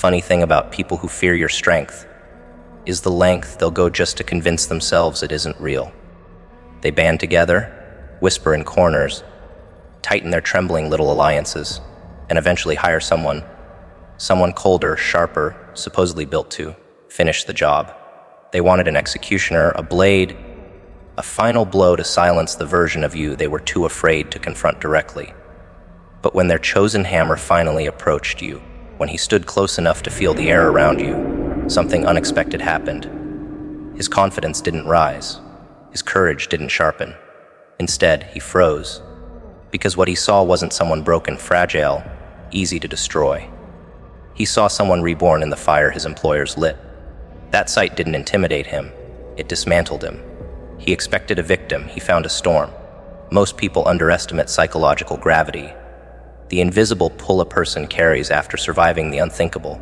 funny thing about people who fear your strength is the length they'll go just to convince themselves it isn't real. They band together, whisper in corners, tighten their trembling little alliances, and eventually hire someone colder, sharper, supposedly built to finish the job. They wanted an executioner, a blade, a final blow to silence the version of you they were too afraid to confront directly. But when their chosen hammer finally approached you, when he stood close enough to feel the air around you, something unexpected happened. His confidence didn't rise. His courage didn't sharpen. Instead, he froze, because what he saw wasn't someone broken, fragile, easy to destroy. He saw someone reborn in the fire his employers lit. That sight didn't intimidate him. It dismantled him. He expected a victim. He found a storm. Most people underestimate psychological gravity, the invisible pull a person carries after surviving the unthinkable.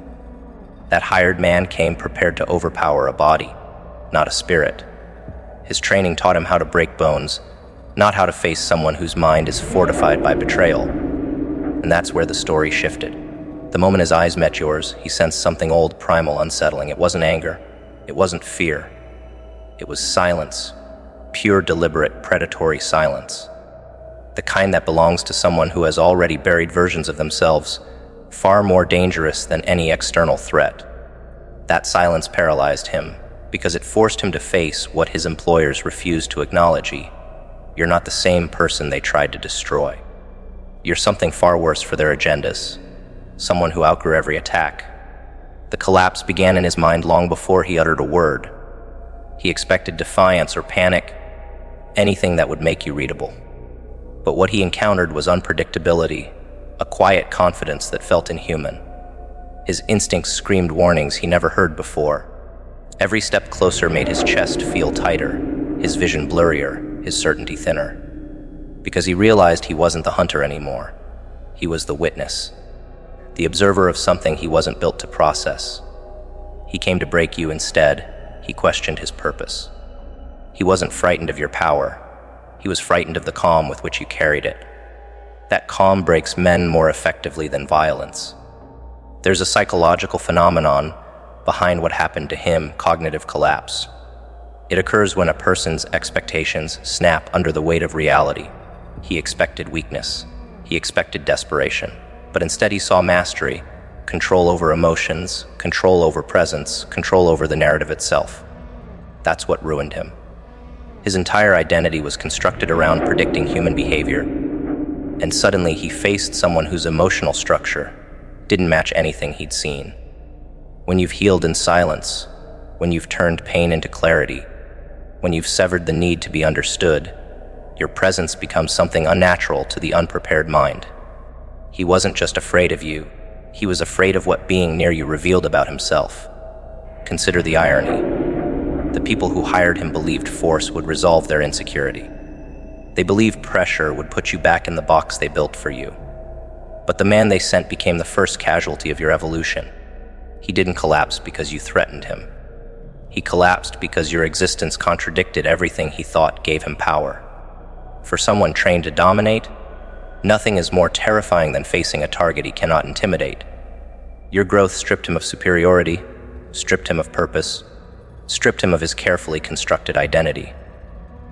That hired man came prepared to overpower a body, not a spirit. His training taught him how to break bones, not how to face someone whose mind is fortified by betrayal. And that's where the story shifted. The moment his eyes met yours, he sensed something old, primal, unsettling. It wasn't anger. It wasn't fear. It was silence. Pure, deliberate, predatory silence. The kind that belongs to someone who has already buried versions of themselves, far more dangerous than any external threat. That silence paralyzed him, because it forced him to face what his employers refused to acknowledge. You're not the same person they tried to destroy. You're something far worse for their agendas. Someone who outgrew every attack. The collapse began in his mind long before he uttered a word. He expected defiance or panic, anything that would make you readable. But what he encountered was unpredictability, a quiet confidence that felt inhuman. His instincts screamed warnings he never heard before. Every step closer made his chest feel tighter, his vision blurrier, his certainty thinner. Because he realized he wasn't the hunter anymore. He was the witness, the observer of something he wasn't built to process. He came to break you instead. He questioned his purpose. He wasn't frightened of your power. He was frightened of the calm with which you carried it. That calm breaks men more effectively than violence. There's a psychological phenomenon behind what happened to him, cognitive collapse. It occurs when a person's expectations snap under the weight of reality. He expected weakness. He expected desperation. But instead he saw mastery, control over emotions, control over presence, control over the narrative itself. That's what ruined him. His entire identity was constructed around predicting human behavior, and suddenly he faced someone whose emotional structure didn't match anything he'd seen. When you've healed in silence, when you've turned pain into clarity, when you've severed the need to be understood, your presence becomes something unnatural to the unprepared mind. He wasn't just afraid of you, he was afraid of what being near you revealed about himself. Consider the irony. The people who hired him believed force would resolve their insecurity. They believed pressure would put you back in the box they built for you. But the man they sent became the first casualty of your evolution. He didn't collapse because you threatened him. He collapsed because your existence contradicted everything he thought gave him power. For someone trained to dominate, nothing is more terrifying than facing a target he cannot intimidate. Your growth stripped him of superiority, stripped him of purpose, stripped him of his carefully constructed identity.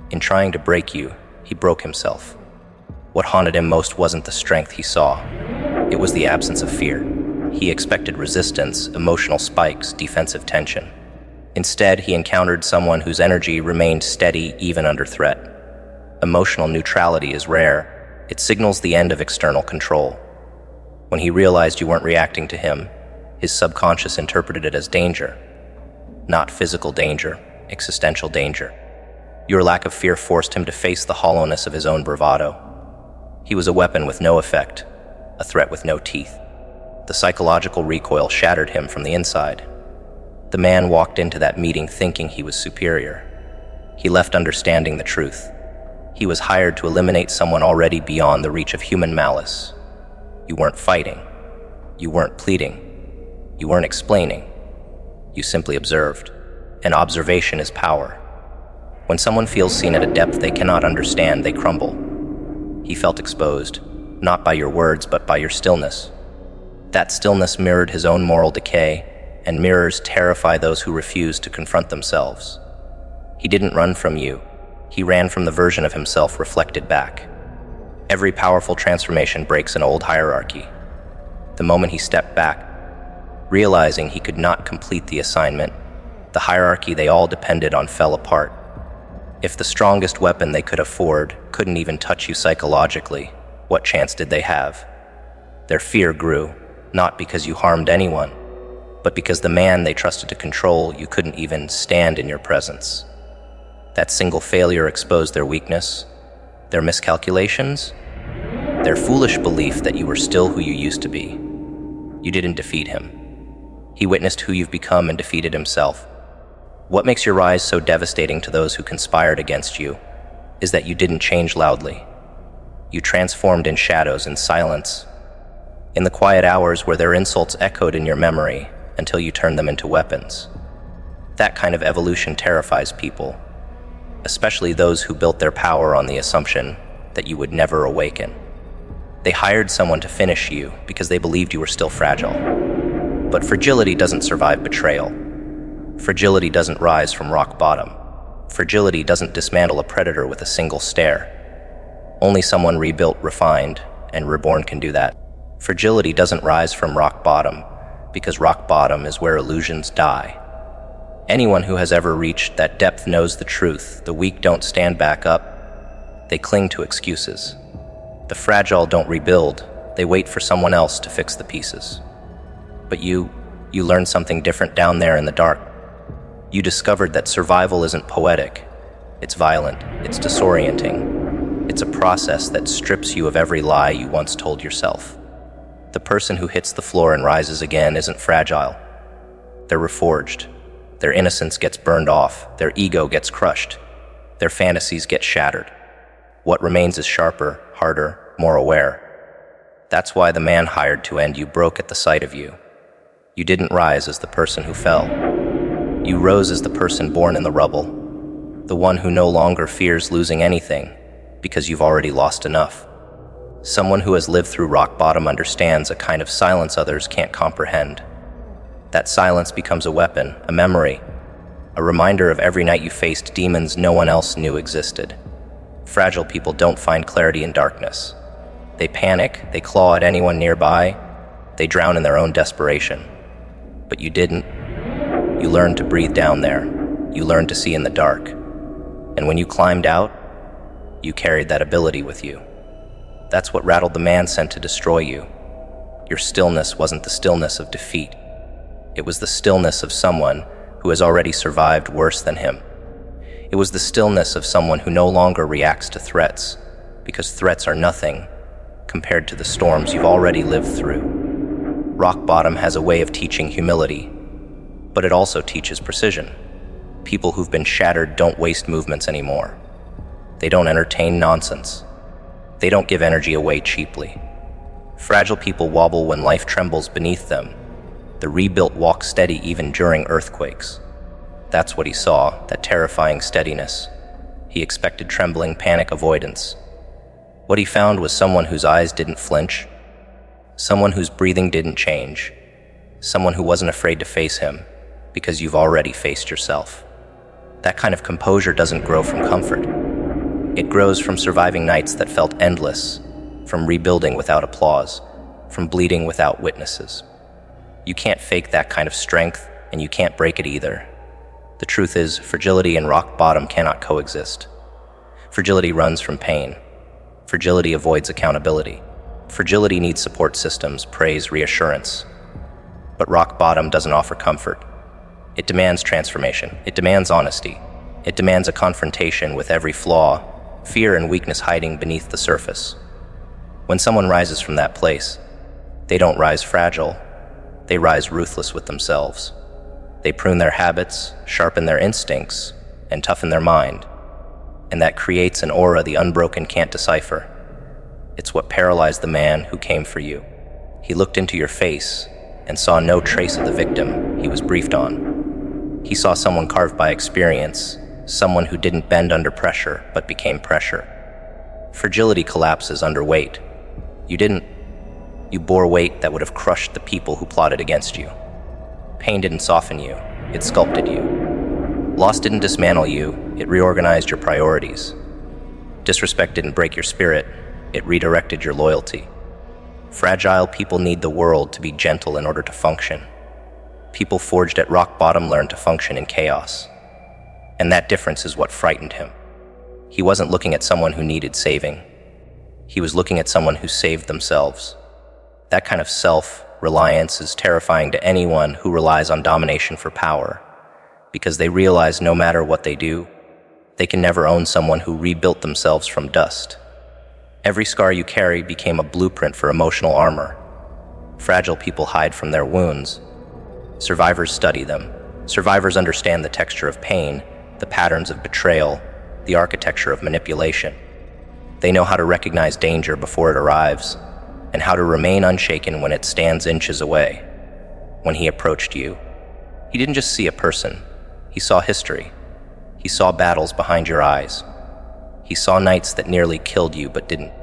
In trying to break you, he broke himself. What haunted him most wasn't the strength he saw. It was the absence of fear. He expected resistance, emotional spikes, defensive tension. Instead, he encountered someone whose energy remained steady even under threat. Emotional neutrality is rare. It signals the end of external control. When he realized you weren't reacting to him, his subconscious interpreted it as danger. Not physical danger, existential danger. Your lack of fear forced him to face the hollowness of his own bravado. He was a weapon with no effect, a threat with no teeth. The psychological recoil shattered him from the inside. The man walked into that meeting thinking he was superior. He left understanding the truth. He was hired to eliminate someone already beyond the reach of human malice. You weren't fighting. You weren't pleading. You weren't explaining. You simply observed. And observation is power. When someone feels seen at a depth they cannot understand, they crumble. He felt exposed, not by your words, but by your stillness. That stillness mirrored his own moral decay, and mirrors terrify those who refuse to confront themselves. He didn't run from you. He ran from the version of himself reflected back. Every powerful transformation breaks an old hierarchy. The moment he stepped back, realizing he could not complete the assignment, the hierarchy they all depended on fell apart. If the strongest weapon they could afford couldn't even touch you psychologically, what chance did they have? Their fear grew, not because you harmed anyone, but because the man they trusted to control you couldn't even stand in your presence. That single failure exposed their weakness, their miscalculations, their foolish belief that you were still who you used to be. You didn't defeat him. He witnessed who you've become and defeated himself. What makes your rise so devastating to those who conspired against you is that you didn't change loudly. You transformed in shadows and silence, in the quiet hours where their insults echoed in your memory until you turned them into weapons. That kind of evolution terrifies people, especially those who built their power on the assumption that you would never awaken. They hired someone to finish you because they believed you were still fragile. But fragility doesn't survive betrayal. Fragility doesn't rise from rock bottom. Fragility doesn't dismantle a predator with a single stare. Only someone rebuilt, refined, and reborn can do that. Fragility doesn't rise from rock bottom because rock bottom is where illusions die. Anyone who has ever reached that depth knows the truth. The weak don't stand back up. They cling to excuses. The fragile don't rebuild. They wait for someone else to fix the pieces. But you learned something different down there in the dark. You discovered that survival isn't poetic. It's violent. It's disorienting. It's a process that strips you of every lie you once told yourself. The person who hits the floor and rises again isn't fragile. They're reforged. Their innocence gets burned off. Their ego gets crushed. Their fantasies get shattered. What remains is sharper, harder, more aware. That's why the man hired to end you broke at the sight of you. You didn't rise as the person who fell. You rose as the person born in the rubble, the one who no longer fears losing anything because you've already lost enough. Someone who has lived through rock bottom understands a kind of silence others can't comprehend. That silence becomes a weapon, a memory, a reminder of every night you faced demons no one else knew existed. Fragile people don't find clarity in darkness. They panic, they claw at anyone nearby, they drown in their own desperation. But you didn't. You learned to breathe down there. You learned to see in the dark. And when you climbed out, you carried that ability with you. That's what rattled the man sent to destroy you. Your stillness wasn't the stillness of defeat. It was the stillness of someone who has already survived worse than him. It was the stillness of someone who no longer reacts to threats, because threats are nothing compared to the storms you've already lived through. Rock bottom has a way of teaching humility, but it also teaches precision. People who've been shattered don't waste movements anymore. They don't entertain nonsense. They don't give energy away cheaply. Fragile people wobble when life trembles beneath them. The rebuilt walk steady even during earthquakes. That's what he saw, that terrifying steadiness. He expected trembling, panic avoidance. What he found was someone whose eyes didn't flinch, someone whose breathing didn't change, someone who wasn't afraid to face him, because you've already faced yourself. That kind of composure doesn't grow from comfort. It grows from surviving nights that felt endless, from rebuilding without applause, from bleeding without witnesses. You can't fake that kind of strength, and you can't break it either. The truth is, fragility and rock bottom cannot coexist. Fragility runs from pain. Fragility avoids accountability. Fragility needs support systems, praise, reassurance. But rock bottom doesn't offer comfort. It demands transformation. It demands honesty. It demands a confrontation with every flaw, fear and weakness hiding beneath the surface. When someone rises from that place, they don't rise fragile. They rise ruthless with themselves. They prune their habits, sharpen their instincts, and toughen their mind. And that creates an aura the unbroken can't decipher. It's what paralyzed the man who came for you. He looked into your face and saw no trace of the victim he was briefed on. He saw someone carved by experience, someone who didn't bend under pressure but became pressure. Fragility collapses under weight. You didn't. You bore weight that would have crushed the people who plotted against you. Pain didn't soften you, it sculpted you. Loss didn't dismantle you, it reorganized your priorities. Disrespect didn't break your spirit, it redirected your loyalty. Fragile people need the world to be gentle in order to function. People forged at rock bottom learn to function in chaos. And that difference is what frightened him. He wasn't looking at someone who needed saving. He was looking at someone who saved themselves. That kind of self-reliance is terrifying to anyone who relies on domination for power, because they realize no matter what they do, they can never own someone who rebuilt themselves from dust. Every scar you carry became a blueprint for emotional armor. Fragile people hide from their wounds. Survivors study them. Survivors understand the texture of pain, the patterns of betrayal, the architecture of manipulation. They know how to recognize danger before it arrives, and how to remain unshaken when it stands inches away. When he approached you, he didn't just see a person, he saw history. He saw battles behind your eyes. He saw nights that nearly killed you but didn't.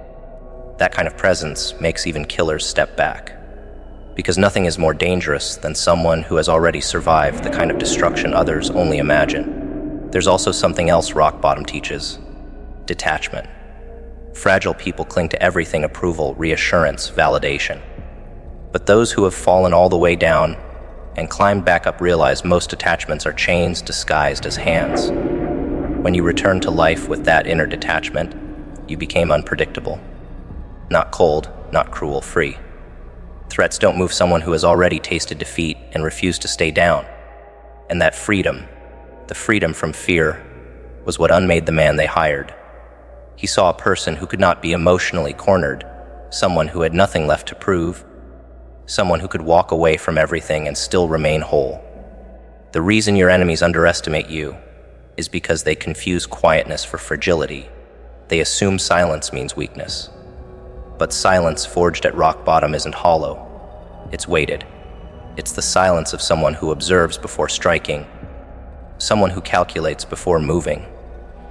That kind of presence makes even killers step back. Because nothing is more dangerous than someone who has already survived the kind of destruction others only imagine. There's also something else rock bottom teaches: detachment. Fragile people cling to everything: approval, reassurance, validation. But those who have fallen all the way down and climbed back up realize most attachments are chains disguised as hands. When you return to life with that inner detachment, you became unpredictable. Not cold, not cruel, free. Threats don't move someone who has already tasted defeat and refused to stay down. And that freedom, the freedom from fear, was what unmade the man they hired. He saw a person who could not be emotionally cornered, someone who had nothing left to prove, someone who could walk away from everything and still remain whole. The reason your enemies underestimate you is because they confuse quietness for fragility. They assume silence means weakness. But silence forged at rock bottom isn't hollow. It's weighted. It's the silence of someone who observes before striking, someone who calculates before moving,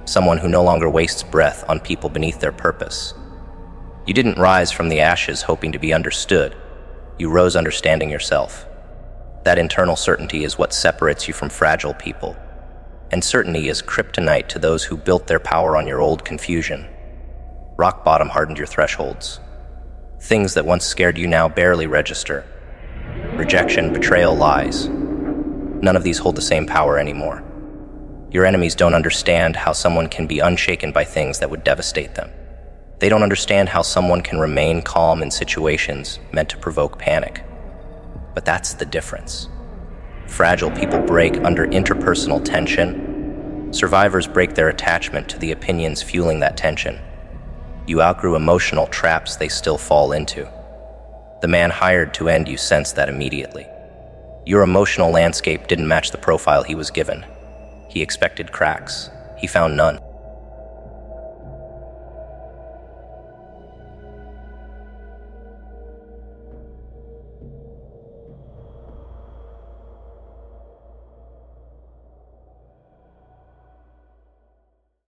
someone who no longer wastes breath on people beneath their purpose. You didn't rise from the ashes hoping to be understood. You rose understanding yourself. That internal certainty is what separates you from fragile people. And certainty is kryptonite to those who built their power on your old confusion. Rock bottom hardened your thresholds. Things that once scared you now barely register. Rejection, betrayal, lies. None of these hold the same power anymore. Your enemies don't understand how someone can be unshaken by things that would devastate them. They don't understand how someone can remain calm in situations meant to provoke panic. But that's the difference. Fragile people break under interpersonal tension. Survivors break their attachment to the opinions fueling that tension. You outgrew emotional traps they still fall into. The man hired to end you sensed that immediately. Your emotional landscape didn't match the profile he was given. He expected cracks. He found none.